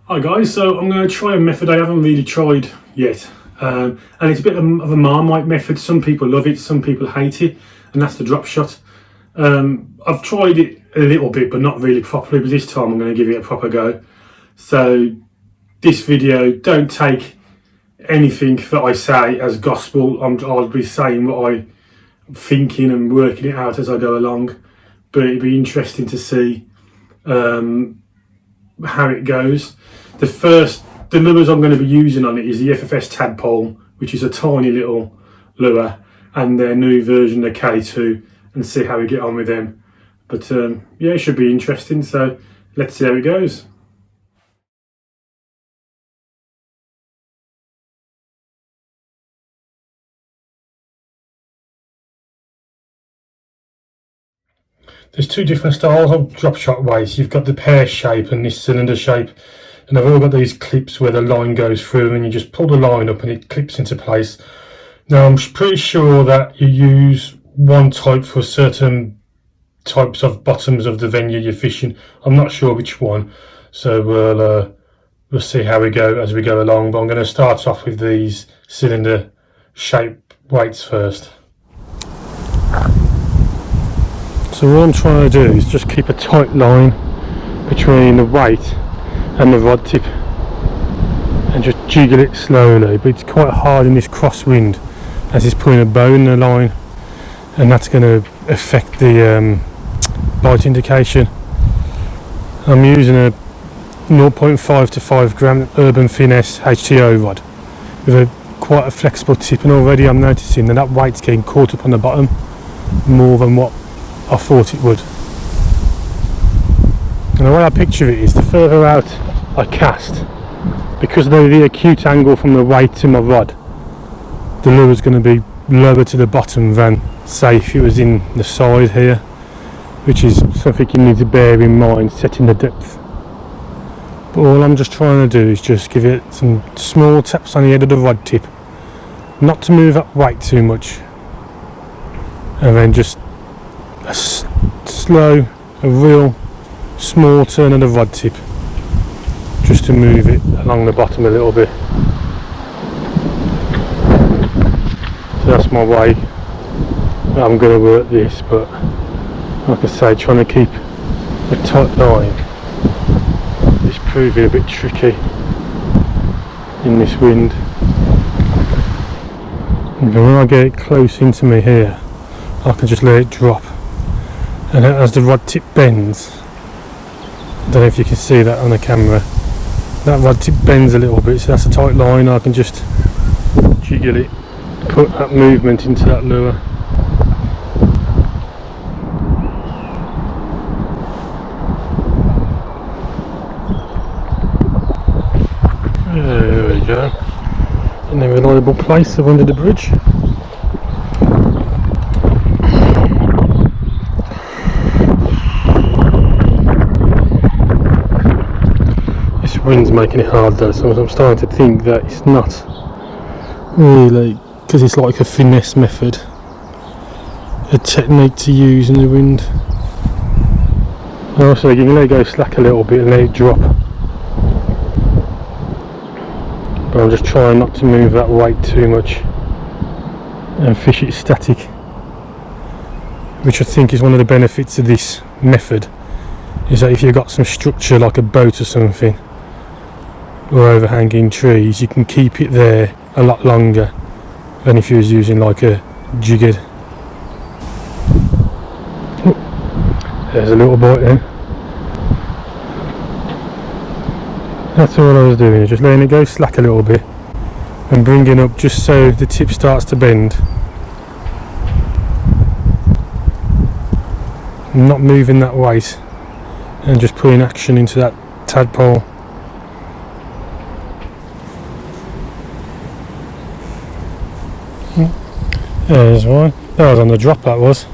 Hi guys, so I'm going to try a method I haven't really tried yet, and it's a bit of a marmite method. Some people love it, some people hate it, and that's the drop shot. I've tried it a little bit but not really properly, but this time I'm going to give it a proper go. So this video, don't take anything that I say as gospel. I'll be saying what I'm thinking and working it out as I go along, but it'd be interesting to see how it goes. The lures I'm going to be using on it is the FFS tadpole, which is a tiny little lure, and their new version, the K2, and see how we get on with them. But yeah, it should be interesting, so let's see how it goes. There's two different styles of drop shot weights. You've got the pear shape and this cylinder shape, and they've all got these clips where the line goes through and you just pull the line up and it clips into place. Now I'm pretty sure that you use one type for certain types of bottoms of the venue you're fishing. I'm not sure which one, so we'll see how we go as we go along, but I'm going to start off with these cylinder shape weights first. So what I'm trying to do is just keep a tight line between the weight and the rod tip and just jiggle it slowly, but it's quite hard in this crosswind as it's putting a bow in the line, and that's going to affect the bite indication. I'm using a 0.5 to 5 gram Urban Finesse HTO rod with quite a flexible tip, and already I'm noticing that weight's getting caught up on the bottom more than what I thought it would. And the way I picture it is, the further out I cast, because of the acute angle from the weight to my rod, the lure is going to be lower to the bottom than, say, if it was in the side here, which is something you need to bear in mind setting the depth. But all I'm just trying to do is just give it some small taps on the end of the rod tip, not to move that weight too much, and then just a real small turn of the rod tip just to move it along the bottom a little bit. So that's my way that I'm going to work this, but like I say, trying to keep a tight line is proving a bit tricky in this wind. And when I get it close into me here, I can just let it drop, and as the rod tip bends, I don't know if you can see that on the camera, that rod tip bends a little bit, so that's a tight line. I can just jiggle it, put that movement into that lure. There we go, in a reliable place of under the bridge. Wind's making it hard though, so I'm starting to think that it's not really, because it's like a finesse method, a technique to use in the wind. And also you can let it go slack a little bit and let it drop, but I'm just trying not to move that weight too much and fish it static, which I think is one of the benefits of this method, is that if you've got some structure like a boat or something, or overhanging trees, you can keep it there a lot longer than if you was using like a jiggered. There's a little bite in. That's all I was doing, just letting it go slack a little bit and bringing up just so the tip starts to bend. Not moving that weight and just putting action into that tadpole. There's one. That was on the drop, that was.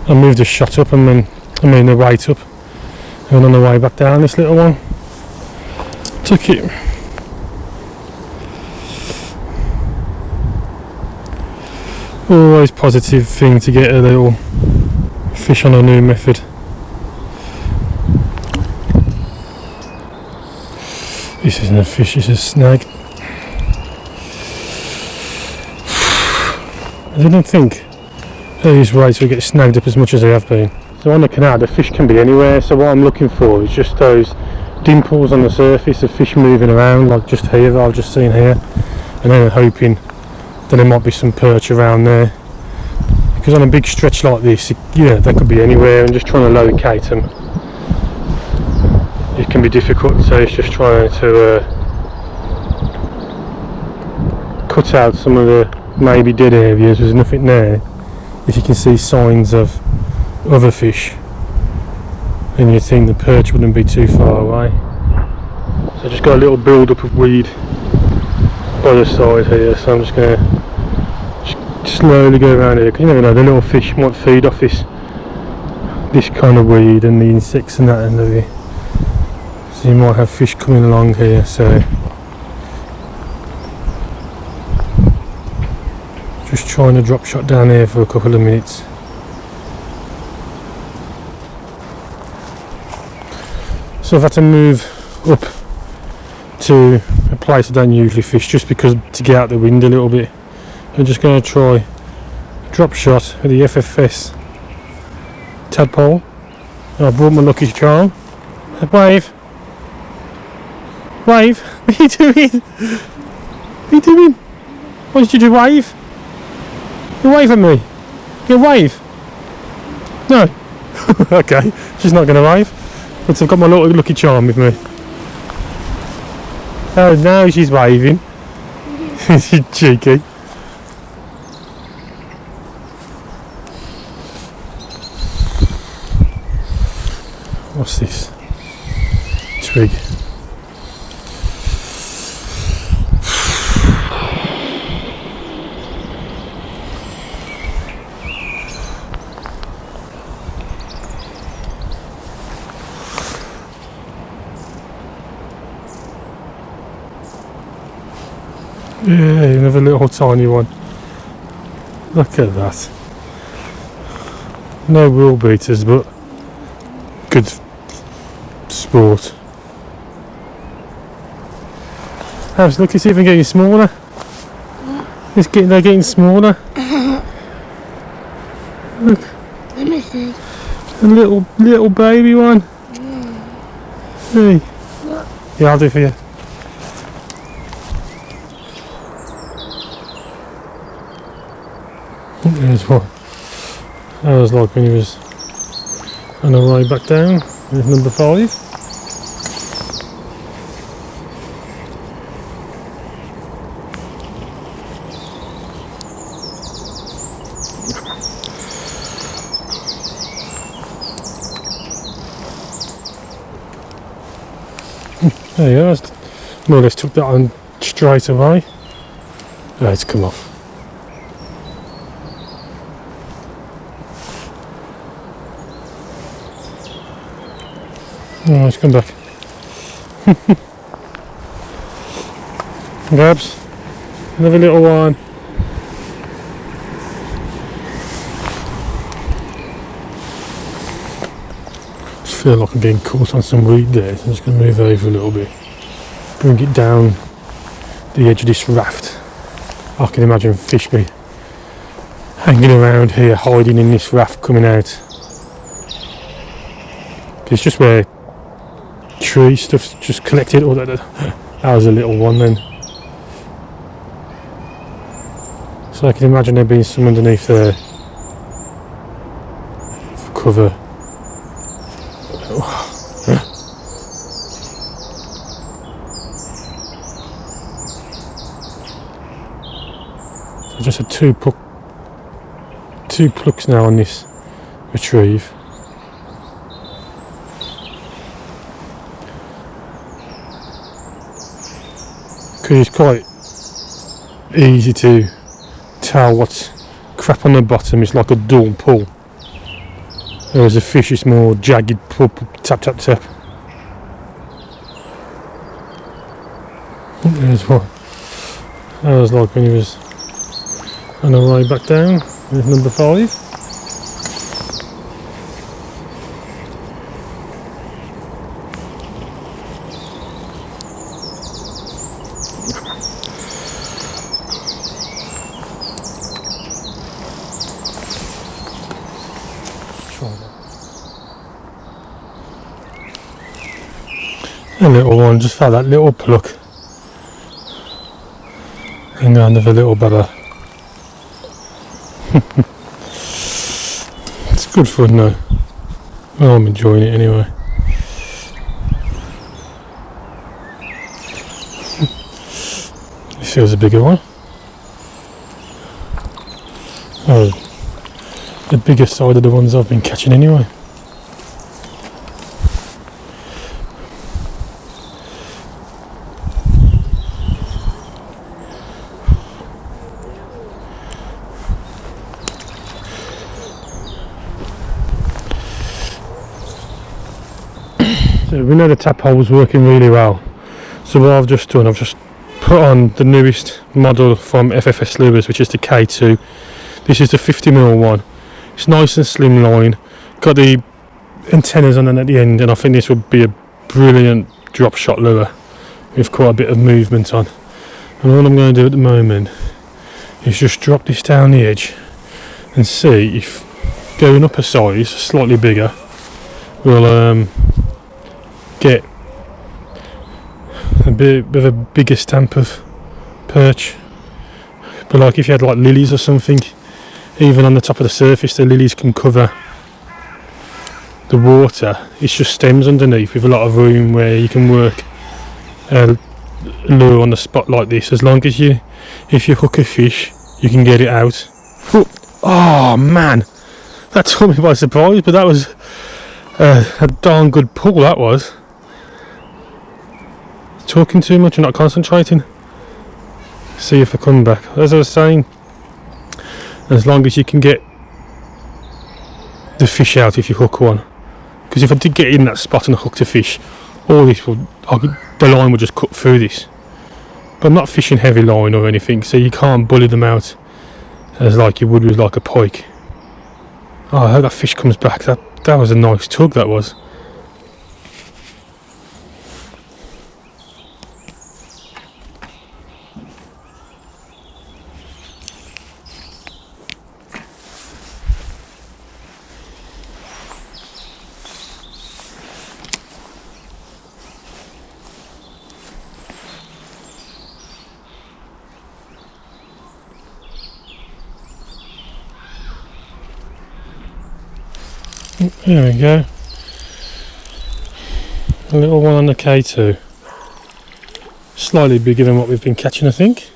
I moved the shot up and then, the weight up, and on the way back down, this little one took it. Always positive thing to get a little fish on a new method. This isn't a fish, it's a snag. I didn't think these rates would get snagged up as much as they have been. So on the canal, the fish can be anywhere, so what I'm looking for is just those dimples on the surface of fish moving around, like just here that I've just seen here, and then I'm hoping that there might be some perch around there, because on a big stretch like this, they could be anywhere, and just trying to locate them, it can be difficult. So it's just trying to cut out some of the maybe dead areas. There's nothing there. If you can see signs of other fish, and you'd think the perch wouldn't be too far away. So I just got a little build up of weed by the side here, so I'm just going to slowly go around here, because you never know, the little fish might feed off this kind of weed and the insects and that end of it. So you might have fish coming along here, so just trying to drop shot down here for a couple of minutes. So I've had to move up to a place I don't usually fish, just because to get out the wind a little bit. I'm just going to try drop shot with the FFS tadpole. And I brought my lucky charm. Wave! Wave! What are you doing? What are you doing? Why did you do wave? You wave at me! You wave! No! Okay, she's not going to wave. But I've got my little lucky charm with me. Oh, now she's waving. She's cheeky. What's this? Twig. Yeah, another little tiny one. Look at that. No rule beaters, but good sport. Look, it's even getting smaller. They're getting smaller. Look. Let me see. A little baby one. Hey. What? Yeah, I'll do it for you. There's one. That was like when he was on the way back down. There's number 5. There you go. More or less took that on straight away. Oh, it's come off. Oh, it's come back. Grabs. Another little one. Just feel like I'm getting caught on some weed there, so I'm just going to move over a little bit. Bring it down the edge of this raft. I can imagine fish be hanging around here, hiding in this raft coming out. It's just where tree stuff's just collected. Oh, that was a little one then. So I can imagine there being some underneath there for cover. So I just had two plucks now on this retrieve. Because it's quite easy to tell what's crap on the bottom. It's like a dull pull, whereas a fish is more jagged pull, tap tap tap. There's one. That was like when he was on the way back down. There's number 5. try that. A little one, just for that little pluck. And another little bubba. It's good fun though. Well, I'm enjoying it anyway. This feels a bigger one. Oh, the bigger side of the ones I've been catching anyway. So we know the tap hole was working really well. So what I've just done, I've just put on the newest model from FFS Lures, which is the K2. This is the 50mm one. It's nice and slimline. Got the antennas on it at the end, and I think this would be a brilliant drop shot lure with quite a bit of movement on. And all I'm going to do at the moment is just drop this down the edge and see if going up a size, slightly bigger, will get a bit of a bigger stamp of perch. But like if you had like lilies or something, even on the top of the surface the lilies can cover the water. It's just stems underneath with a lot of room where you can work a lure on the spot like this. As long as if you hook a fish, you can get it out. Oh man, that took me by surprise, but that was a darn good pull, that was. Talking too much and not concentrating. See if I come back. As I was saying, as long as you can get the fish out if you hook one. Because if I did get in that spot and hooked a fish, all this the line would just cut through this. But I'm not fishing heavy line or anything, so you can't bully them out as like you would with like a pike. Oh, I hope that fish comes back. That was a nice tug, that was. There we go. A little one on the K2. Slightly bigger than what we've been catching, I think.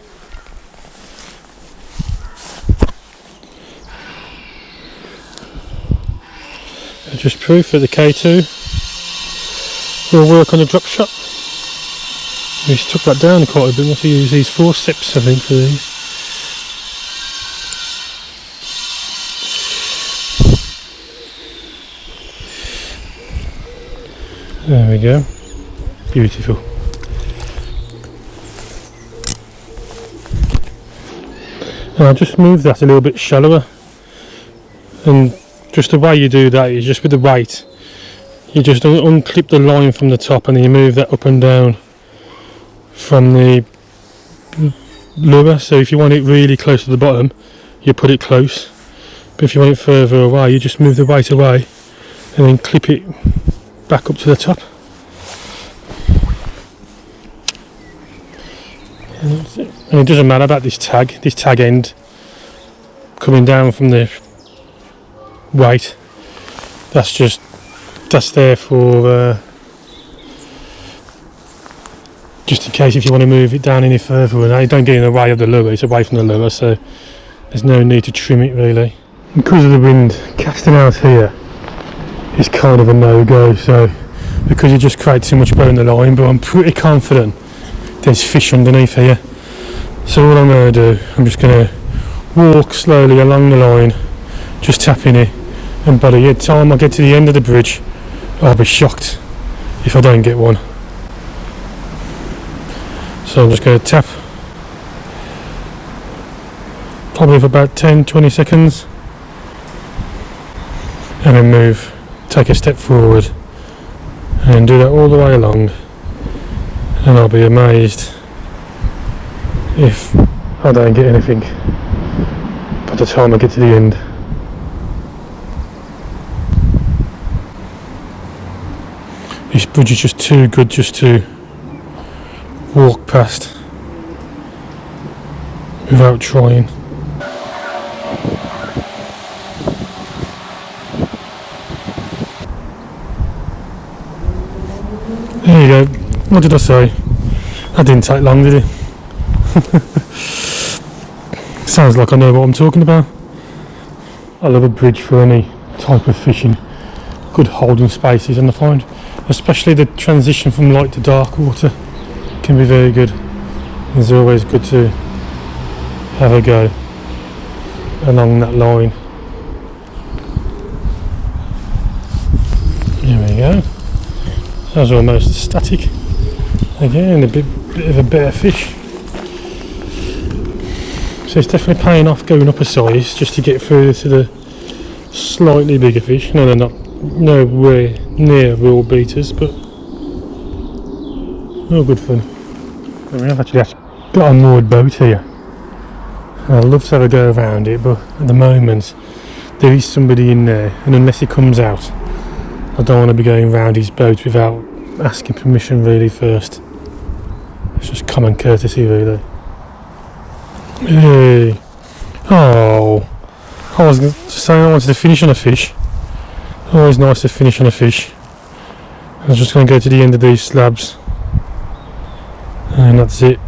Just proof that the K2 will work on the drop shot. We just took that down quite a bit. We'll have to use these forceps, I think, for these. There we go. Beautiful. And I'll just move that a little bit shallower. And just the way you do that is just with the weight. You just unclip the line from the top and then you move that up and down from the lure. So if you want it really close to the bottom, you put it close. But if you want it further away, you just move the weight away and then clip it back up to the top. And it doesn't matter about this tag end coming down from the weight. That's there for just in case if you want to move it down any further, and don't get in the way of the lure. It's away from the lure, so there's no need to trim it really. Because of the wind, casting out here is kind of a no-go, so because you just create too much bow in the line, but I'm pretty confident there's fish underneath here. So what I'm going to do, I'm just going to walk slowly along the line, just tapping it, and by the time I get to the end of the bridge, I'll be shocked if I don't get one. So I'm just going to tap, probably for about 10-20 seconds, and then move, take a step forward, and do that all the way along, and I'll be amazed if I don't get anything by the time I get to the end. This bridge is just too good just to walk past without trying. There you go. What did I say? That didn't take long, did it? Sounds like I know what I'm talking about. I love a bridge for any type of fishing. Good holding spaces, and I find especially the transition from light to dark water can be very good. It's always good to have a go along that line. There we go. That was almost static. Again, a bit of a better fish. So it's definitely paying off going up a size just to get through to the slightly bigger fish. No, they're not nowhere near raw beaters, but all good fun. We have actually got a moored boat here. I'd love to have a go around it, but at the moment there is somebody in there, and unless he comes out, I don't want to be going round his boat without asking permission really first. It's just common courtesy really. Hey. Oh, I was just saying I wanted to finish on a fish. Always nice to finish on a fish. I was just going to go to the end of these slabs, and that's it.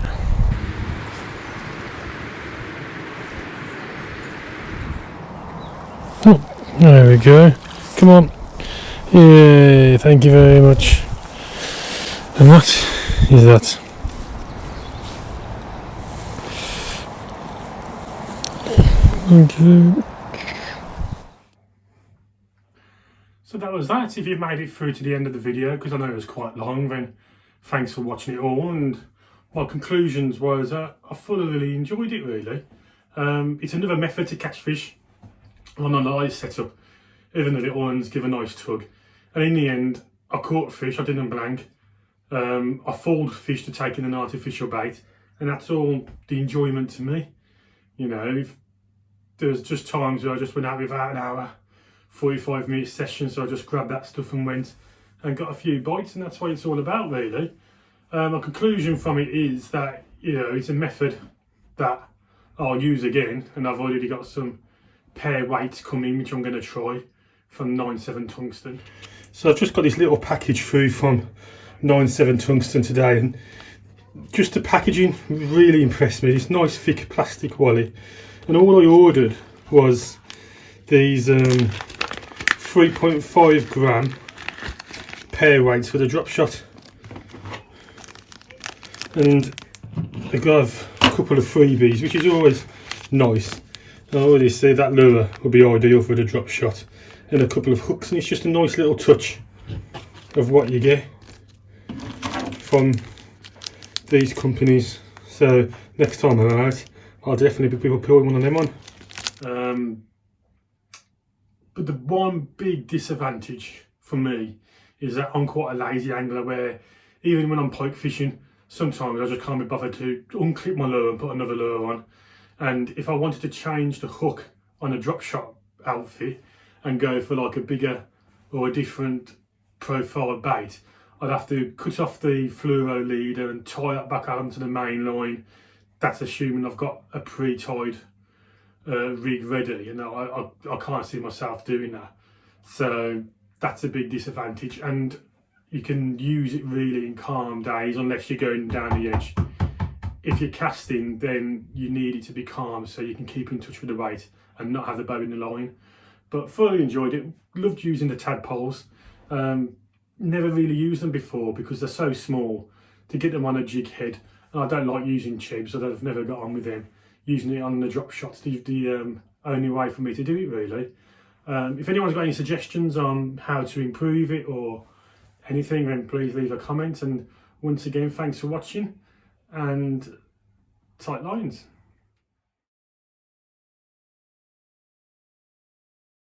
Oh, there we go. Come on. Yay, thank you very much. And that is that. Thank you. So that was that. If you've made it through to the end of the video, because I know it was quite long, then thanks for watching it all. And my conclusions was I thoroughly enjoyed it really. It's another method to catch fish on a live setup. Even the little ones give a nice tug. And in the end, I caught fish, I didn't blank. I fooled fish to taking an artificial bait, and that's all the enjoyment to me. You know, if there's just times where I just went out without an hour, 45-minute session, so I just grabbed that stuff and went and got a few bites, and that's what it's all about really. My conclusion from it is that, you know, it's a method that I'll use again, and I've already got some pair weights coming which I'm going to try from 9.7 tungsten. So I've just got this little package through from 9.7 tungsten today, and just the packaging really impressed me. This nice thick plastic wallet, and all I ordered was these 3.5 gram pair weights for the drop shot, and I got a couple of freebies, which is always nice. I already see that lure will be ideal for the drop shot, and a couple of hooks, and it's just a nice little touch of what you get from these companies. So next time I'm out, I'll definitely be putting one of them on. But the one big disadvantage for me is that I'm quite a lazy angler, where even when I'm pike fishing, sometimes I just can't be bothered to unclip my lure and put another lure on. And if I wanted to change the hook on a drop shot outfit and go for like a bigger or a different profile bait, I'd have to cut off the fluoro leader and tie that back onto the main line. That's assuming I've got a pre-tied rig ready, and I can't see myself doing that. So that's a big disadvantage, and you can use it really in calm days unless you're going down the edge. If you're casting, then you need it to be calm so you can keep in touch with the weight and not have the bow in the line. But thoroughly enjoyed it. Loved using the tadpoles. Never really used them before because they're so small to get them on a jig head, and I don't like using chibs, so I've never got on with them. Using it on the drop shots, the only way for me to do it really. If anyone's got any suggestions on how to improve it or anything, then please leave a comment. And once again, thanks for watching, and tight lines.